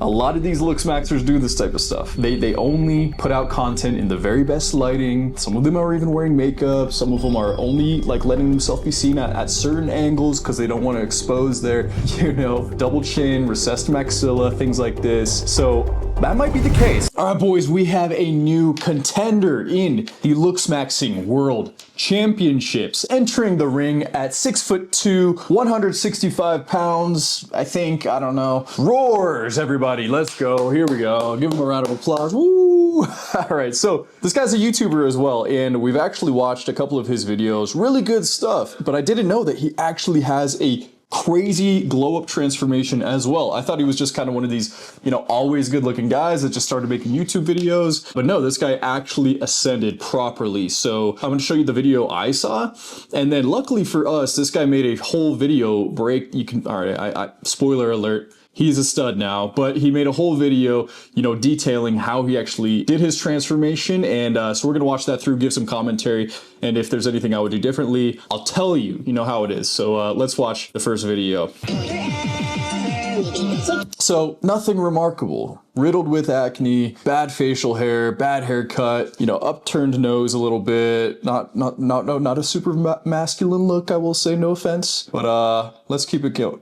A lot of these Looksmaxers do this type of stuff. They only put out content in the very best lighting. Some of them are even wearing makeup. Some of them are only like letting themselves be seen at certain angles because they don't want to expose their, double chin, recessed maxilla, things like this. So that might be the case. All right, boys, we have a new contender in the Looksmaxing World Championships, entering the ring at 6'2", 165 pounds, I think, I don't know. Roars, everybody, let's go. Here we go. Give him a round of applause. Woo! All right, so this guy's a YouTuber as well, and we've actually watched a couple of his videos. Really good stuff, but I didn't know that he actually has a crazy glow up transformation as well. I thought he was just kind of one of these, always good looking guys that just started making YouTube videos. But no, this guy actually ascended properly. So I'm going to show you the video I saw. And then luckily for us, this guy made a whole video break. All right, spoiler alert. He's a stud now, but he made a whole video, detailing how he actually did his transformation. And so we're going to watch that through, give some commentary. And if there's anything I would do differently, I'll tell you, how it is. So let's watch the first video. So nothing remarkable. Riddled with acne, bad facial hair, bad haircut, upturned nose a little bit. Not a super masculine look, I will say, no offense. But let's keep it going.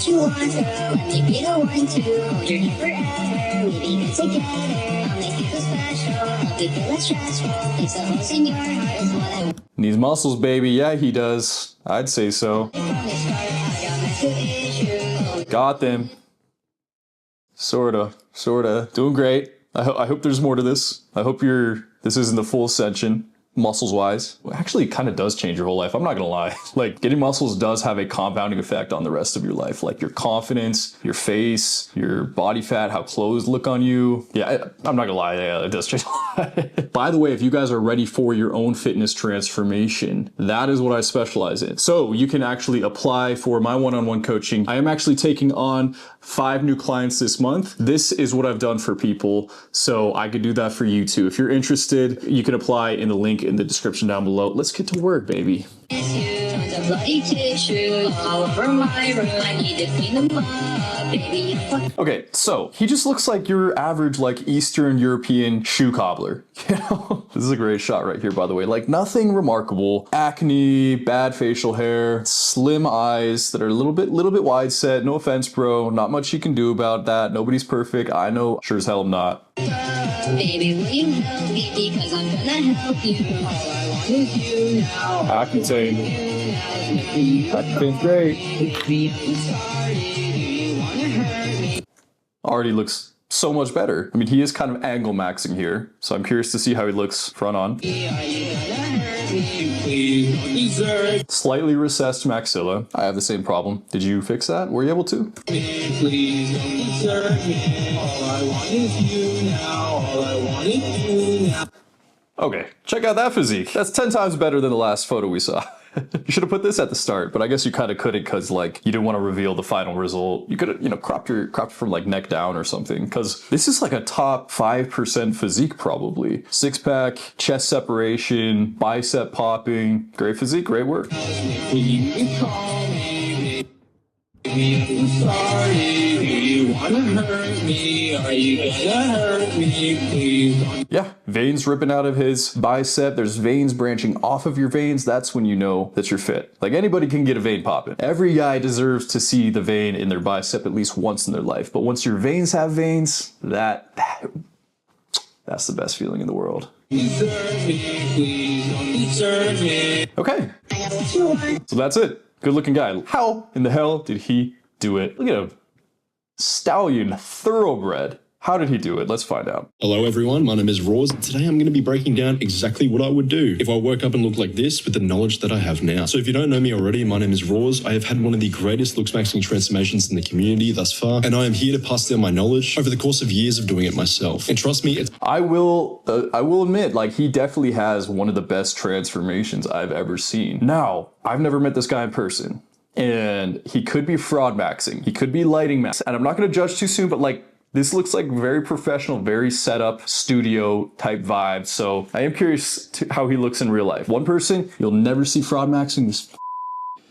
You want to, let me be the one to hold your hand forever. We be good together. I'll make you feel special. Help you feel less stressful. Fix the holes in your heart is what I want. Needs muscles, baby. Yeah, he does. I'd say so. Got them. Sorta. Doing great. I hope there's more to this. I hope this isn't the full ascension. Muscles wise, well, actually it kind of does change your whole life. I'm not gonna lie. Like, getting muscles does have a compounding effect on the rest of your life. Like your confidence, your face, your body fat, how clothes look on you. Yeah, I'm not gonna lie. Yeah, it does change a lot. By the way, if you guys are ready for your own fitness transformation, that is what I specialize in. So you can actually apply for my one-on-one coaching. I am actually taking on 5 new clients this month. This is what I've done for people, so I could do that for you too. If you're interested, you can apply in the link in the description down below. Let's get to work, baby. Okay, so he just looks like your average Eastern European shoe cobbler. This is a great shot right here, by the way. Like, nothing remarkable. Acne, bad facial hair, slim eyes that are a little bit wide set. No offense, bro. Not much you can do about that. Nobody's perfect. I know. Sure as hell I'm not. Baby, will you help me? Because I'm gonna help you. All I want is you now. Accutane. Accutane's great. Already looks so much better. I mean, he is kind of angle maxing here, so I'm curious to see how he looks front on. Slightly recessed maxilla. I have the same problem. Did you fix that? Were you able to? Please don't desert me. All I want is you now. All I want is you now. Okay, check out that physique. That's 10 times better than the last photo we saw. You should have put this at the start, but I guess you kind of couldn't because you didn't want to reveal the final result. You could have, cropped from neck down or something, because this is a top 5% physique probably. 6-pack, chest separation, bicep popping. Great physique, great work. Yeah, veins ripping out of his bicep. There's veins branching off of your veins. That's when you know that you're fit. Like, anybody can get a vein popping. Every guy deserves to see the vein in their bicep at least once in their life. But once your veins have veins, that's the best feeling in the world. Okay, so that's it. Good looking guy. How in the hell did he do it? Look at him. Stallion thoroughbred. How did he do it? Let's find out. Hello everyone, my name is Roz. Today I'm going to be breaking down exactly what I would do if I woke up and looked like this with the knowledge that I have now. So if you don't know me already, my name is Roz. I have had one of the greatest Looksmaxing transformations in the community thus far, and I am here to pass down my knowledge over the course of years of doing it myself. And trust me, I will admit, he definitely has one of the best transformations I've ever seen. Now, I've never met this guy in person, and he could be fraud maxing. He could be lighting maxing. And I'm not going to judge too soon, but this looks like very professional, very set up studio type vibe. So I am curious to how he looks in real life. One person, you'll never see fraud maxing. This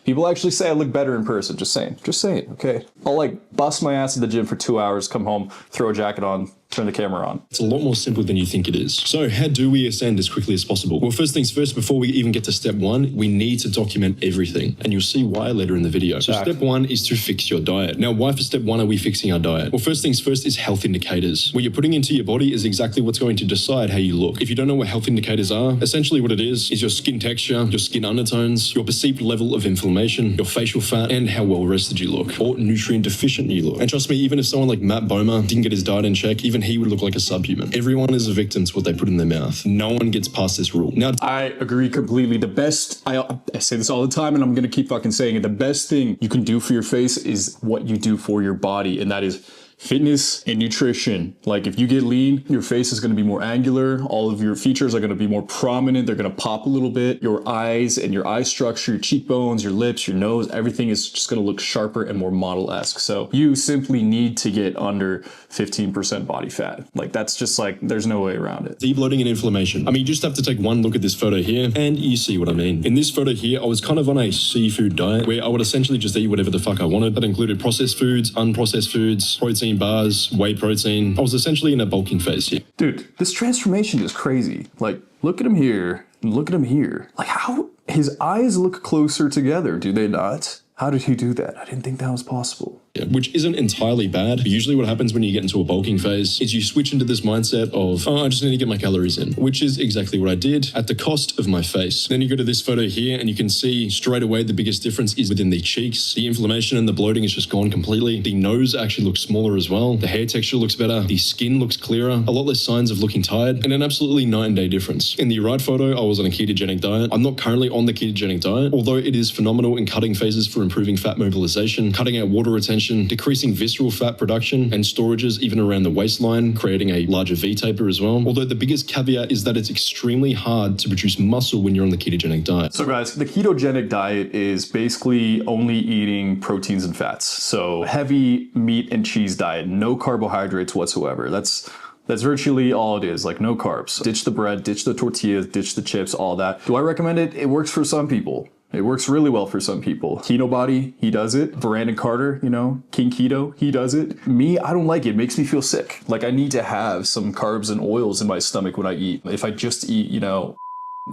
People actually say I look better in person. Just saying, okay? I'll like bust my ass at the gym for 2 hours, come home, throw a jacket on, turn the camera on. It's a lot more simple than you think it is. So how do we ascend as quickly as possible? Well, first things first, before we even get to step one, we need to document everything. And you'll see why later in the video. So step one is to fix your diet. Now, why for step one are we fixing our diet? Well, first things first is health indicators. What you're putting into your body is exactly what's going to decide how you look. If you don't know what health indicators are, essentially what it is your skin texture, your skin undertones, your perceived level of inflammation, your facial fat, and how well rested you look, or nutrient deficient you look. And trust me, even if someone like Matt Bomer didn't get his diet in check, even he would look like a subhuman. Everyone is a victim to what they put in their mouth. No one gets past this rule. Now, I agree completely. The best, I say this all the time and I'm going to keep fucking saying it. The best thing you can do for your face is what you do for your body. And that is fitness and nutrition. Like if you get lean, your face is going to be more angular. All of your features are going to be more prominent. They're going to pop a little bit. Your eyes and your eye structure, your cheekbones, your lips, your nose, everything is just going to look sharper and more model-esque. So you simply need to get under 15% body fat. Like that's just like, there's no way around it. Deep bloating and inflammation. I mean, you just have to take one look at this photo here and you see what I mean. In this photo here, I was kind of on a seafood diet where I would essentially just eat whatever the fuck I wanted. That included processed foods, unprocessed foods, protein bars, whey protein. I was essentially in a bulking phase here. Dude, this transformation is crazy. Like, look at him here and look at him here. Like how his eyes look closer together, do they not? How did he do that? I didn't think that was possible. Which isn't entirely bad. But usually what happens when you get into a bulking phase is you switch into this mindset of, oh, I just need to get my calories in, which is exactly what I did at the cost of my face. Then you go to this photo here and you can see straight away the biggest difference is within the cheeks. The inflammation and the bloating is just gone completely. The nose actually looks smaller as well. The hair texture looks better. The skin looks clearer. A lot less signs of looking tired, and an absolutely night and day difference. In the right photo, I was on a ketogenic diet. I'm not currently on the ketogenic diet, although it is phenomenal in cutting phases for improving fat mobilization, cutting out water retention, decreasing visceral fat production and storages even around the waistline, creating a larger V-taper as well. Although the biggest caveat is that it's extremely hard to produce muscle when you're on the ketogenic diet. So guys, the ketogenic diet is basically only eating proteins and fats. So heavy meat and cheese diet, no carbohydrates whatsoever. That's virtually all it is, like no carbs. Ditch the bread, ditch the tortillas, ditch the chips, all that. Do I recommend it? It works for some people. It works really well for some people. Keto Body, he does it. Brandon Carter, you know, King Keto, he does it. Me, I don't like it. It makes me feel sick. Like I need to have some carbs and oils in my stomach when I eat. If I just eat, you know,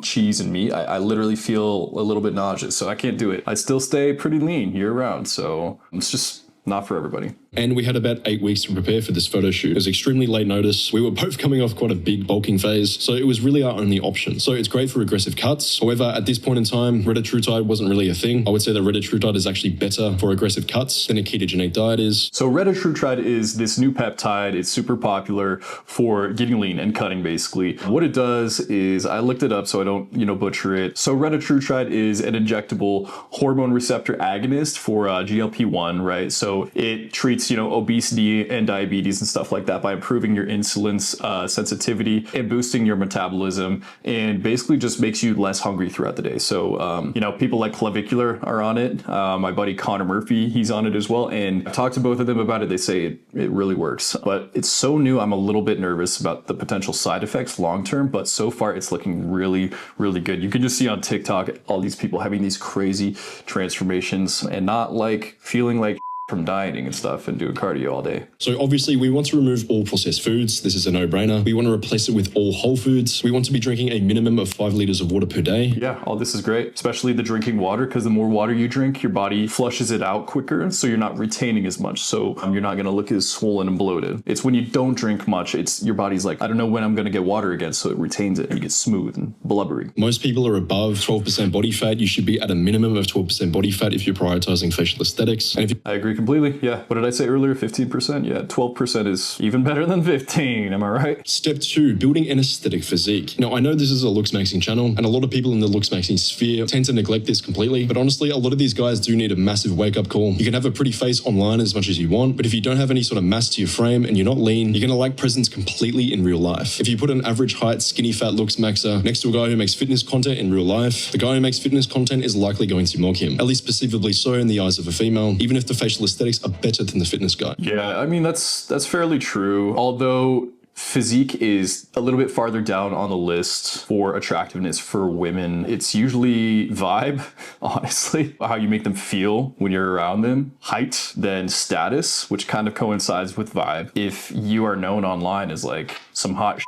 cheese and meat, I literally feel a little bit nauseous. So I can't do it. I still stay pretty lean year round. So it's just not for everybody. And we had about 8 weeks to prepare for this photo shoot. It was extremely late notice. We were both coming off quite a big bulking phase, so it was really our only option. So it's great for aggressive cuts. However, at this point in time, retatrutide wasn't really a thing. I would say that retatrutide is actually better for aggressive cuts than a ketogenic diet is. So retatrutide is this new peptide. It's super popular for getting lean and cutting, basically. What it does is, I looked it up so I don't, you know, butcher it. So retatrutide is an injectable hormone receptor agonist for GLP-1, right? So it treats, you know, obesity and diabetes and stuff like that by improving your insulin's sensitivity and boosting your metabolism, and basically just makes you less hungry throughout the day. So, you know, people like Clavicular are on it. My buddy Connor Murphy, he's on it as well. And I've talked to both of them about it. They say it really works, but it's so new. I'm a little bit nervous about the potential side effects long-term, but so far it's looking really, really good. You can just see on TikTok, all these people having these crazy transformations and not like feeling like from dieting and stuff and doing cardio all day. So obviously we want to remove all processed foods. This is a no-brainer. We want to replace it with all whole foods. We want to be drinking a minimum of 5 liters of water per day. Yeah, all this is great, especially the drinking water, because the more water you drink, your body flushes it out quicker, so you're not retaining as much. So you're not going to look as swollen and bloated. It's when you don't drink much, it's your body's like, I don't know when I'm going to get water again, so it retains it and you get smooth and blubbery. Most people are above 12% body fat. You should be at a minimum of 12% body fat if you're prioritizing facial aesthetics. And if I agree completely. Yeah. What did I say earlier? 15%? Yeah. 12% is even better than 15. Am I right? Step 2, building an aesthetic physique. Now, I know this is a Looksmaxing channel, and a lot of people in the Looksmaxing sphere tend to neglect this completely, but honestly, a lot of these guys do need a massive wake-up call. You can have a pretty face online as much as you want, but if you don't have any sort of mass to your frame and you're not lean, you're going to lack presence completely in real life. If you put an average height, skinny fat Looksmaxer next to a guy who makes fitness content in real life, the guy who makes fitness content is likely going to mock him, at least perceivably so in the eyes of a female, even if the facial aesthetics are better than the fitness guy. Yeah, I mean, that's fairly true. Although Physique is a little bit farther down on the list for attractiveness for women. It's usually vibe, honestly, how you make them feel when you're around them. Height, then status, which kind of coincides with vibe. If you are known online as like some hot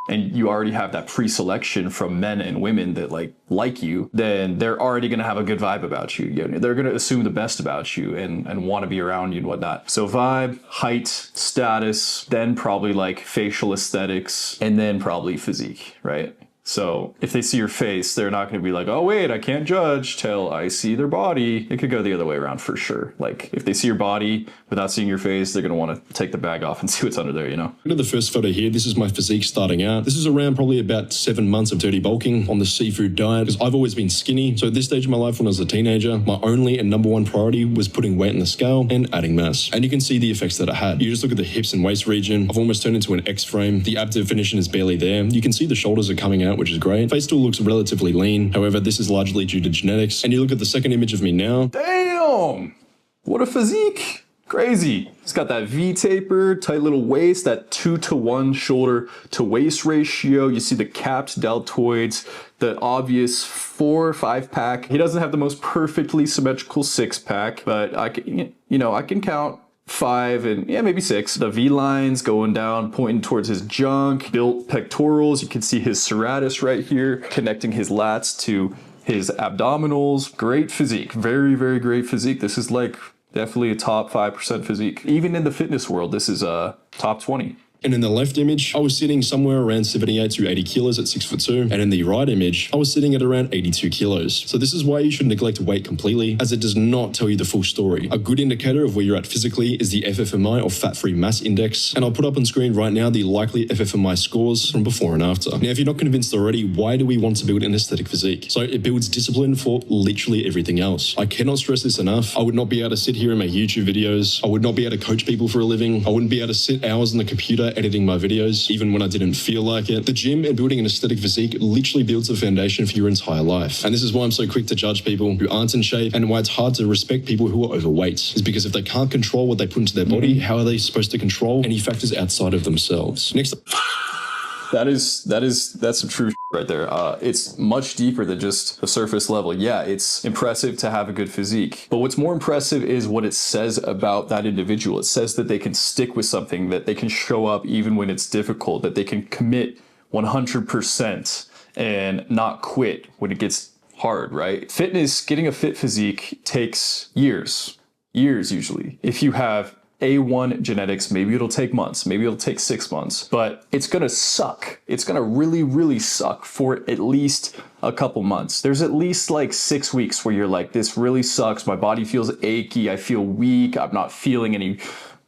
and you already have that pre-selection from men and women that like you, then they're already going to have a good vibe about you. They're going to assume the best about you and want to be around you and whatnot. So vibe, height, status, then probably like facial aesthetics, and then probably physique, right? So if they see your face, they're not going to be like, oh wait, I can't judge till I see their body. It could go the other way around for sure. Like if they see your body without seeing your face, they're going to want to take the bag off and see what's under there, you know? Look at the first photo here. This is my physique starting out. This is around probably about 7 months of dirty bulking on the seafood diet, because I've always been skinny. So at this stage of my life when I was a teenager, my only and number one priority was putting weight in the scale and adding mass. And you can see the effects that it had. You just look at the hips and waist region. I've almost turned into an X frame. The ab definition is barely there. You can see the shoulders are coming out, which is great. Face still looks relatively lean. However, this is largely due to genetics. And you look at the second image of me now. Damn! What a physique! Crazy. He's got that V taper, tight little waist, that 2-to-1 shoulder to waist ratio. You see the capped deltoids, the obvious 4 or 5 pack. He doesn't have the most perfectly symmetrical 6 pack, but I can count 5 and maybe 6. The V lines going down, pointing towards his junk, built pectorals. You can see his serratus right here, connecting his lats to his abdominals. Great physique. Very, very great physique. This is like definitely a top 5% physique. Even in the fitness world, this is a top 20. And in the left image, I was sitting somewhere around 78 to 80 kilos at 6'2". And in the right image, I was sitting at around 82 kilos. So this is why you should neglect weight completely, as it does not tell you the full story. A good indicator of where you're at physically is the FFMI, or fat-free mass index. And I'll put up on screen right now the likely FFMI scores from before and after. Now, if you're not convinced already, why do we want to build an aesthetic physique? So it builds discipline for literally everything else. I cannot stress this enough. I would not be able to sit here and make YouTube videos. I would not be able to coach people for a living. I wouldn't be able to sit hours on the computer editing my videos, even when I didn't feel like it. The gym and building an aesthetic physique literally builds the foundation for your entire life. And this is why I'm so quick to judge people who aren't in shape, and why it's hard to respect people who are overweight, is because if they can't control what they put into their body, how are they supposed to control any factors outside of themselves? Next. That's some true right there. It's much deeper than just the surface level. Yeah, it's impressive to have a good physique, but what's more impressive is what it says about that individual. It says that they can stick with something, that they can show up even when it's difficult, that they can commit 100% and not quit when it gets hard, right? Fitness, getting a fit physique takes years usually. If you have A1 genetics, maybe it'll take months, maybe it'll take 6 months, but it's gonna suck. It's gonna really, really suck for at least a couple months. There's at least like 6 weeks where you're like, this really sucks. My body feels achy. I feel weak. I'm not feeling any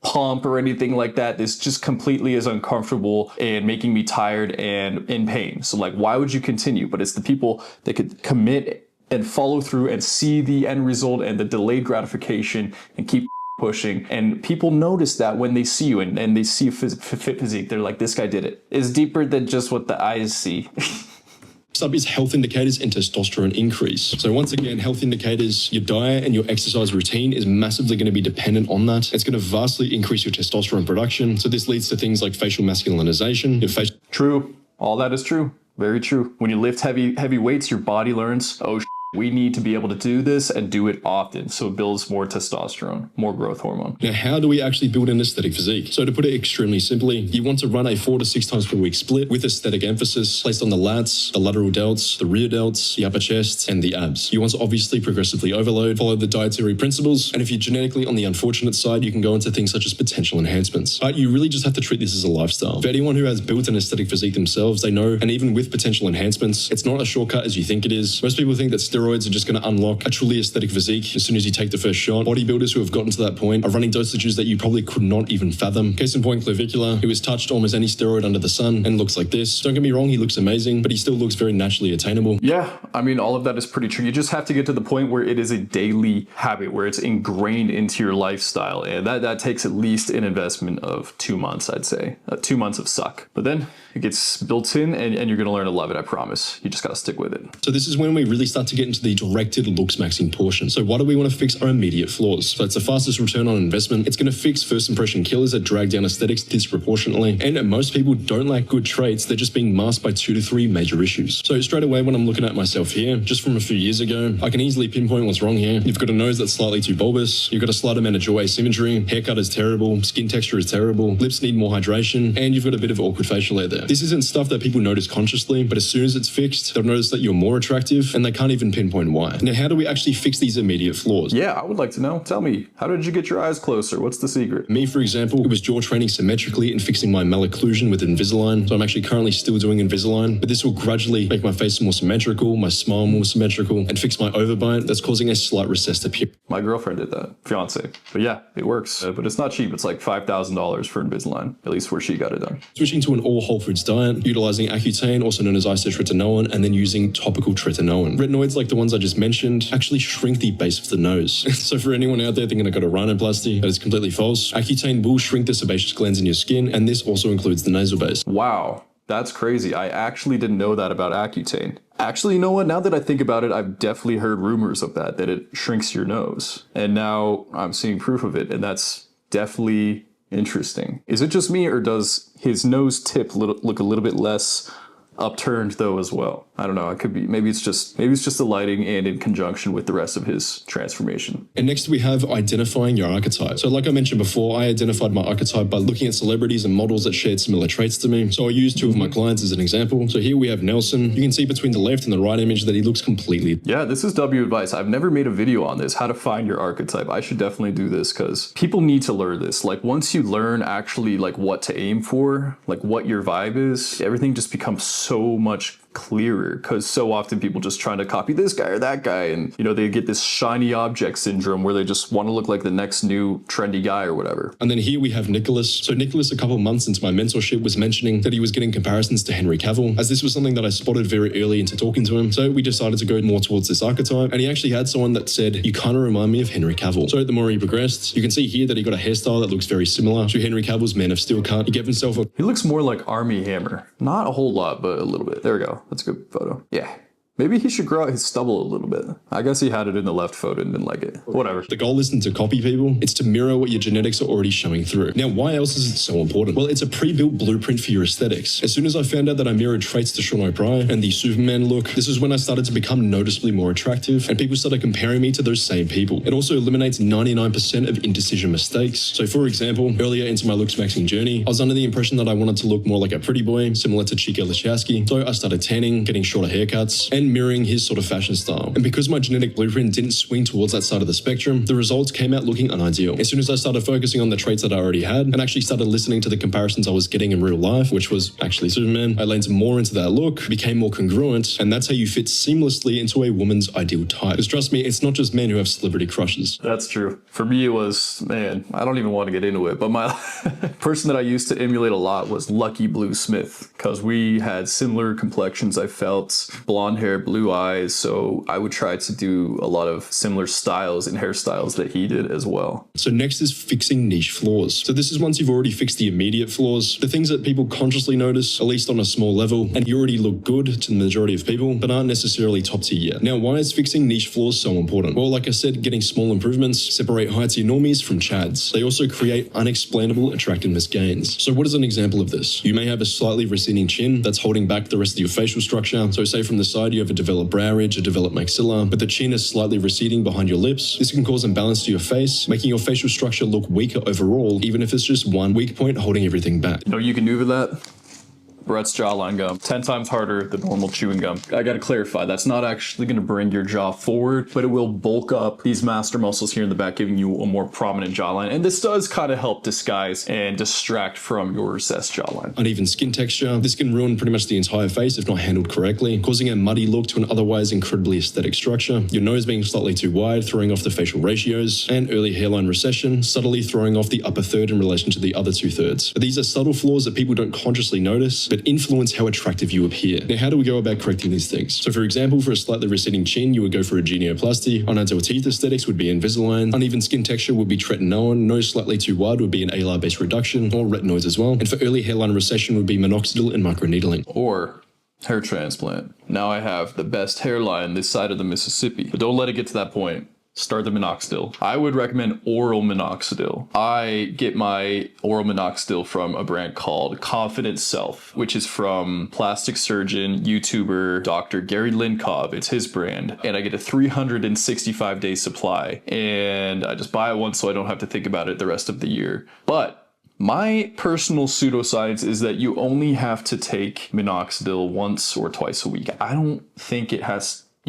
pump or anything like that. This just completely is uncomfortable and making me tired and in pain. So like, why would you continue? But it's the people that could commit and follow through and see the end result and the delayed gratification and keep pushing. And people notice that when they see you and they see a fit physique, they're like, this guy did it. It's deeper than just what the eyes see. Next up is health indicators and testosterone increase. So once again, health indicators, your diet and your exercise routine is massively going to be dependent on that. It's going to vastly increase your testosterone production. So this leads to things like facial masculinization. True. All that is true. Very true. When you lift heavy weights, your body learns, oh, we need to be able to do this and do it often. So it builds more testosterone, more growth hormone. Now, how do we actually build an aesthetic physique? So to put it extremely simply, you want to run a 4 to 6 times per week split with aesthetic emphasis placed on the lats, the lateral delts, the rear delts, the upper chest, and the abs. You want to obviously progressively overload, follow the dietary principles. And if you're genetically on the unfortunate side, you can go into things such as potential enhancements. But you really just have to treat this as a lifestyle. For anyone who has built an aesthetic physique themselves, they know, and even with potential enhancements, it's not a shortcut as you think it is. Most people think that steroids are just going to unlock a truly aesthetic physique as soon as you take the first shot. Bodybuilders who have gotten to that point are running dosages that you probably could not even fathom. Case in point, Clavicular, who has touched almost any steroid under the sun and looks like this. Don't get me wrong, he looks amazing, but he still looks very naturally attainable. Yeah, I mean, all of that is pretty true. You just have to get to the point where it is a daily habit, where it's ingrained into your lifestyle. And that takes at least an investment of 2 months, I'd say. 2 months of suck. But then it gets built in and you're going to learn to love it, I promise. You just got to stick with it. So this is when we really start to get get into the directed Looksmaxing portion. So why do we want to fix our immediate flaws? So it's the fastest return on investment. It's going to fix first impression killers that drag down aesthetics disproportionately. And most people don't lack good traits. They're just being masked by 2 to 3 major issues. So straight away, when I'm looking at myself here, just from a few years ago, I can easily pinpoint what's wrong here. You've got a nose that's slightly too bulbous. You've got a slight amount of jaw asymmetry. Haircut is terrible. Skin texture is terrible. Lips need more hydration. And you've got a bit of awkward facial hair there. This isn't stuff that people notice consciously, but as soon as it's fixed, they'll notice that you're more attractive and they can't even pinpoint why. Now, how do we actually fix these immediate flaws? Yeah, I would like to know. Tell me, how did you get your eyes closer? What's the secret? Me, for example, it was jaw training symmetrically and fixing my malocclusion with Invisalign. So I'm actually currently still doing Invisalign, but this will gradually make my face more symmetrical, my smile more symmetrical, and fix my overbite that's causing a slight recessed appearance. My girlfriend did that, fiance. But yeah, it works. But it's not cheap. It's like $5,000 for Invisalign, at least where she got it done. Switching to an all whole foods diet, utilizing Accutane, also known as isotretinoin, and then using topical tretinoin. Retinoids like the ones I just mentioned actually shrink the base of the nose. So for anyone out there thinking I got a rhinoplasty, that is completely false. Accutane will shrink the sebaceous glands in your skin, and this also includes the nasal base. Wow. That's crazy. I actually didn't know that about Accutane. Actually, you know what? Now that I think about it, I've definitely heard rumors of that it shrinks your nose. And now I'm seeing proof of it, and that's definitely interesting. Is it just me, or does his nose tip look a little bit less upturned though as well? I don't know. It could be. Maybe it's just the lighting and in conjunction with the rest of his transformation. And next we have identifying your archetype. So like I mentioned before, I identified my archetype by looking at celebrities and models that shared similar traits to me. So I used 2 of my clients as an example. So here we have Nelson. You can see between the left and the right image that he looks completely. Yeah, this is W advice. I've never made a video on this, how to find your archetype. I should definitely do this because people need to learn this. Like once you learn actually like what to aim for, like what your vibe is, everything just becomes so much clearer, because so often people just trying to copy this guy or that guy, and you know, they get this shiny object syndrome where they just want to look like the next new trendy guy or whatever. And then here we have Nicholas. So Nicholas, a couple of months into my mentorship, was mentioning that he was getting comparisons to Henry Cavill, as this was something that I spotted very early into talking to him. So we decided to go more towards this archetype, and he actually had someone that said, you kind of remind me of Henry Cavill. So the more he progressed, you can see here that he got a hairstyle that looks very similar to Henry Cavill's Man of Steel cut. He gave himself a... He looks more like Army Hammer. Not a whole lot, but a little bit. There we go. That's a good photo. Yeah. Maybe he should grow out his stubble a little bit. I guess he had it in the left photo and didn't like it. Whatever. The goal isn't to copy people, it's to mirror what your genetics are already showing through. Now, why else is it so important? Well, it's a pre-built blueprint for your aesthetics. As soon as I found out that I mirrored traits to Sean O'Brien and the Superman look, this is when I started to become noticeably more attractive, and people started comparing me to those same people. It also eliminates 99% of indecision mistakes. So for example, earlier into my Looksmaxing journey, I was under the impression that I wanted to look more like a pretty boy, similar to Chico Lachowski. So I started tanning, getting shorter haircuts, and mirroring his sort of fashion style. And because my genetic blueprint didn't swing towards that side of the spectrum, the results came out looking unideal. As soon as I started focusing on the traits that I already had and actually started listening to the comparisons I was getting in real life, which was actually Superman, I leaned more into that look, became more congruent, and that's how you fit seamlessly into a woman's ideal type. Because trust me, it's not just men who have celebrity crushes. That's true. For me, it was, man, I don't even want to get into it, but my person that I used to emulate a lot was Lucky Blue Smith, because we had similar complexions, I felt, blonde hair, blue eyes, so I would try to do a lot of similar styles and hairstyles that he did as well. So next is fixing niche flaws. So this is once you've already fixed the immediate flaws, the things that people consciously notice, at least on a small level, and you already look good to the majority of people, but aren't necessarily top tier yet. Now, why is fixing niche flaws so important? Well, like I said, getting small improvements separate high tier normies from chads. They also create unexplainable attractiveness gains. So what is an example of this? You may have a slightly receding chin that's holding back the rest of your facial structure. So say from the side you have a developed brow ridge, a developed maxilla, but the chin is slightly receding behind your lips. This can cause imbalance to your face, making your facial structure look weaker overall, even if it's just one weak point holding everything back. You know, you can do with that. Brett's jawline gum, 10 times harder than normal chewing gum. I gotta clarify, that's not actually gonna bring your jaw forward, but it will bulk up these master muscles here in the back, giving you a more prominent jawline. And this does kind of help disguise and distract from your recessed jawline. Uneven skin texture. This can ruin pretty much the entire face if not handled correctly, causing a muddy look to an otherwise incredibly aesthetic structure. Your nose being slightly too wide, throwing off the facial ratios, and early hairline recession, subtly throwing off the upper third in relation to the other 2/3. But these are subtle flaws that people don't consciously notice, but influence how attractive you appear. Now, how do we go about correcting these things? So for example, for a slightly receding chin, you would go for a genioplasty. Unadequate teeth aesthetics would be Invisalign. Uneven skin texture would be tretinoin. Nose slightly too wide would be an alar-based reduction, or retinoids as well. And for early hairline recession would be minoxidil and microneedling. Or Hair transplant. Now I have the best hairline this side of the Mississippi. But don't let it get to that point. Start the minoxidil. I would recommend oral minoxidil. I get my oral minoxidil from a brand called Confident Self, which is from plastic surgeon, YouTuber, Dr. Gary Linkov. It's his brand. And I get a 365-day supply. And I just buy it once so I don't have to think about it the rest of the year. But my personal pseudoscience is that you only have to take minoxidil once or twice a week. I don't think you'd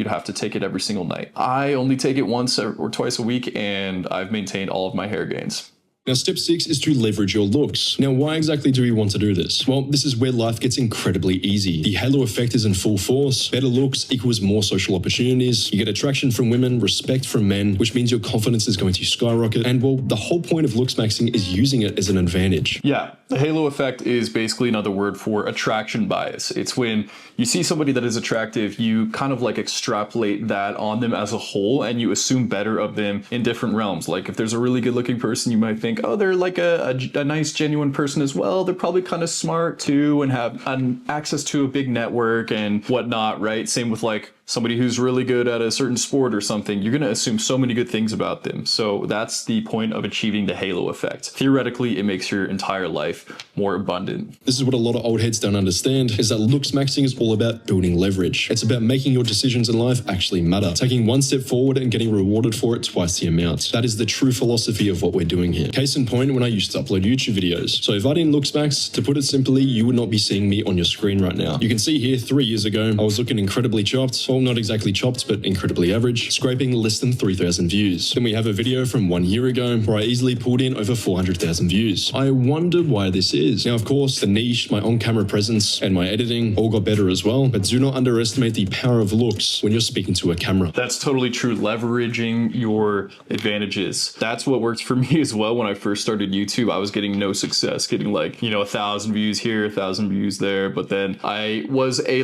have to take it every single night. I only take it once or twice a week, and I've maintained all of my hair gains. Now, step 6 is to leverage your looks. Now, why exactly do we want to do this? Well, this is where life gets incredibly easy. The halo effect is in full force. Better looks equals more social opportunities. You get attraction from women, respect from men, which means your confidence is going to skyrocket. And well, the whole point of Looksmaxing is using it as an advantage. Yeah, the halo effect is basically another word for attraction bias. It's when you see somebody that is attractive, you kind of like extrapolate that on them as a whole, and you assume better of them in different realms. Like if there's a really good looking person, you might think, oh, they're like a nice, genuine person as well. They're probably kind of smart too and have access to a big network and whatnot, right? Same with like somebody who's really good at a certain sport or something. You're going to assume so many good things about them. So that's the point of achieving the halo effect. Theoretically, it makes your entire life more abundant. This is what a lot of old heads don't understand, is that Looksmaxing is all about building leverage. It's about making your decisions in life actually matter, taking one step forward and getting rewarded for it twice the amount. That is the true philosophy of what we're doing here. Case in point, when I used to upload YouTube videos. So if I didn't Looksmax, to put it simply, you would not be seeing me on your screen right now. You can see here 3 years ago, I was looking incredibly chopped. Well, not exactly chopped, but incredibly average, scraping less than 3,000 views. Then we have a video from 1 year ago where I easily pulled in over 400,000 views. I wonder why this is. Now, of course, the niche, my on-camera presence, and my editing all got better as well, but do not underestimate the power of looks when you're speaking to a camera. That's totally true. Leveraging your advantages. That's what worked for me as well. When I first started YouTube, I was getting no success, getting like, 1,000 views here, 1,000 views there. But then I was a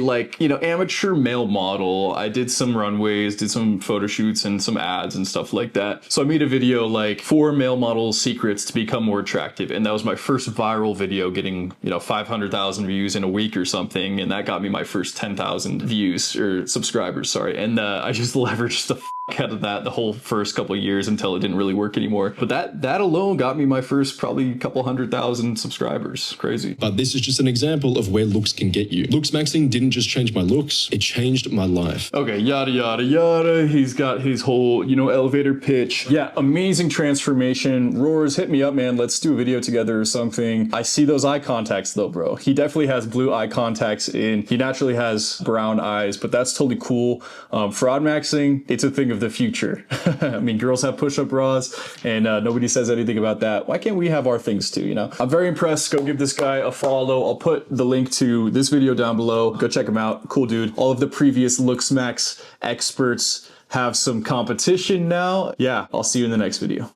amateur male model. I did some runways, did some photo shoots and some ads and stuff like that. So I made a video like 4 male model secrets to become more attractive. And that was my first viral video, getting, 500,000 views in a week or something. And that got me my first 10,000 views or subscribers, sorry. And I just leveraged the out of that the whole first couple of years until it didn't really work anymore. But that alone got me my first probably couple 100,000 subscribers. Crazy. But this is just an example of where looks can get you. Looksmaxing didn't just change my looks, it changed my life. Okay, yada yada yada. He's got his whole, elevator pitch. Yeah, amazing transformation. Roars, hit me up, man. Let's do a video together or something. I see those eye contacts though, bro. He definitely has blue eye contacts in. He naturally has brown eyes, but that's totally cool. Fraud maxing, it's a thing of the future. I mean, girls have push-up bras and nobody says anything about that. Why can't we have our things too, I'm very impressed. Go give this guy a follow. I'll put the link to this video down below. Go check him out. Cool dude. All of the previous Looksmax experts have some competition now. Yeah, I'll see you in the next video.